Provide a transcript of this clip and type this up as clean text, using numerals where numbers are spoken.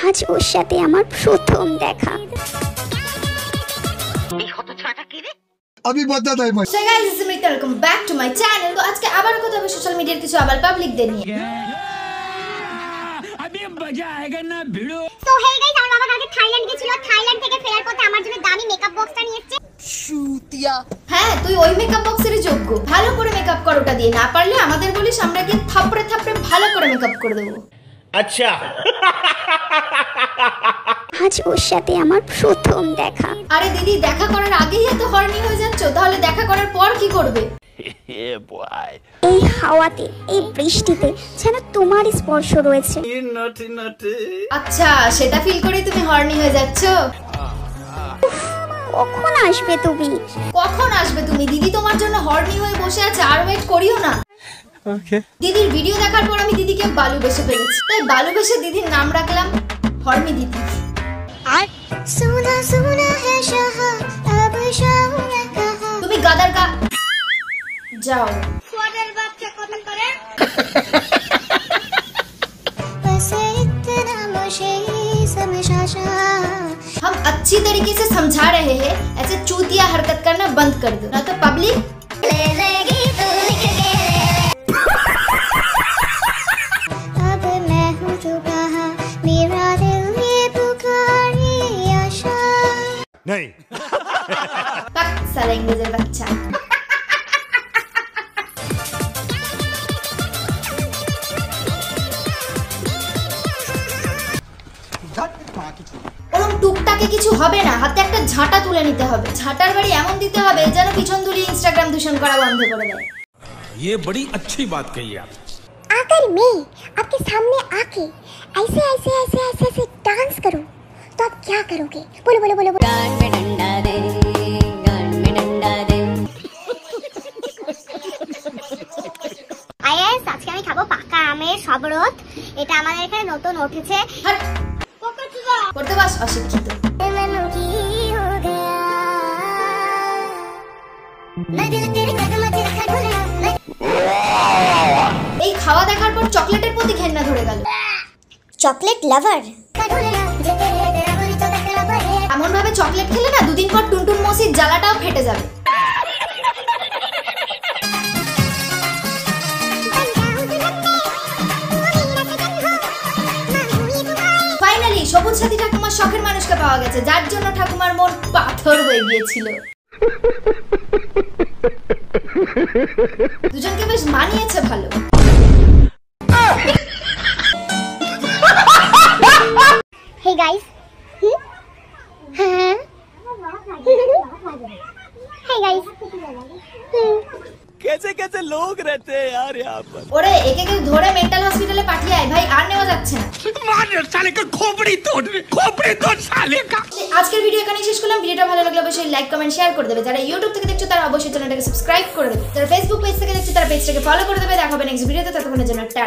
আজ ওর সাথে আমার প্রথম দেখা। अभी बताता है मैं। So guys, this is Amrita. Welcome back to my channel. तो आज के আবার কথা হবে সোশ্যাল মিডিয়ার কিছু আবার পাবলিকদের নিয়ে। अभी मजा आएगा ना भिड़ो। So hey guys, আমার বাবা কালকে থাইল্যান্ড গিয়েছিল। থাইল্যান্ড থেকে ফেরার পথে আমার জন্য দামি মেকআপ বক্সটা নিয়ে এসেছে। শুতিয়া। হ্যাঁ, তুই ওই মেকআপ বক্সেরই যোগ্য। ভালো করে মেকআপ কর ওটা দিয়ে। না পারলে আমাদের বলিস, আমরা গিয়ে থাপড়ে থাপড়ে ভালো করে মেকআপ করে দেব। अच्छा। আজ ওর সাথে আমার প্রথম দেখা। আরে দিদি, দেখা করার আগেই এত হর্নি হয়ে যাচ্ছ, তাহলে দেখা করার পর কি করবে? এই হাওয়াতে, এই বৃষ্টিতে যেন তোমার স্পর্শ রয়েছে। আচ্ছা, সেটা ফিল করেই তুমি হর্নি হয়ে যাচ্ছ? কখন আসবে তুমি? কখন আসবে তুমি? দিদি তোমার জন্য হর্নি হয়ে বসে আছে, আর ওয়েট করিও না। দিদির ভিডিও দেখার পর আমি দিদিকে ভালোবেসে ফেলেছি, তাই ভালোবেসে দিদির নাম রাখলাম হর্নি দিদি। তুমি গাদার গা যাও। हम अच्छी तरीके से समझा रहे हैं, ऐसे चूतिया हरकत करना बंद कर दो, ना तो पब्लिक अब मैं हूँ जो कहाँ मेरा दिल ये पुकारी आशा नहीं। पक साला इंग्लिशेर बच्चा। ওরকম টুকটাকে কিছু হবে না, হাতে একটা ঝাঁটা তুলে নিতে হবে। ঝাঁটার বাড়ি এমন দিতে হবে যেন পিছন তুলি ইনস্টাগ্রাম দূষণ করা বন্ধ করে দেয়। ये बड़ी अच्छी बात कही आप। अगर मैं आपके सामने आके ऐसे ऐसे ऐसे ऐसे ऐसे डांस करूं तो आप क्या करोगे? बोलो बोलो बोलो बोलो। गान में डंडा दे, गान में डंडा दे। आइए, আজকে আমি খাবো পাকা আমের শরবত। এটা আমাদের এখানে নতুন উঠেছে। হাট করতে বাস অশিক্ষিত। এই খাওয়া দেখার পর চকলেটের প্রতি ঘেন্না ধরে গেল। চকলেট লাভার। এমন ভাবে চকলেট খেলে না, দুদিন পর টুনটুন মসির জ্বালাটাও ফেটে যাবে। ফাইনালি সবুজ সাথী ঠাকুমার শখের মানুষকে পাওয়া গেছে, যার জন্য ঠাকুমার মন পাথর হয়ে গিয়েছিল। দুজনকে বেশ মানিয়েছে ভালো। Hey guys. Hey guys. कैसे कैसे लोग रहते हैं यार यहाँ पर। ওরে, একে কেউ ধরে মেন্টাল হসপিটালে পাঠিয়ে আয় ভাই, আর নেওয়া যাচ্ছে না। मार साले का खोपड़ी तोड़ साले का। আজকের ভিডিও এখানেই শেষ করলাম। ভিডিওটা ভালো লাগলে অবশ্যই লাইক কমেন্ট শেয়ার করে দেবে। যারা ইউটিউব থেকে দেখছো তারা অবশ্যই চ্যানেলটাকে সাবস্ক্রাইব করে দেবে। যারা ফেসবুক পেজ থেকে দেখছো তারা পেজটাকে ফলো করে দেবে। দেখা হবে নেক্সট ভিডিওতে, ততক্ষণের জন্য টাটা।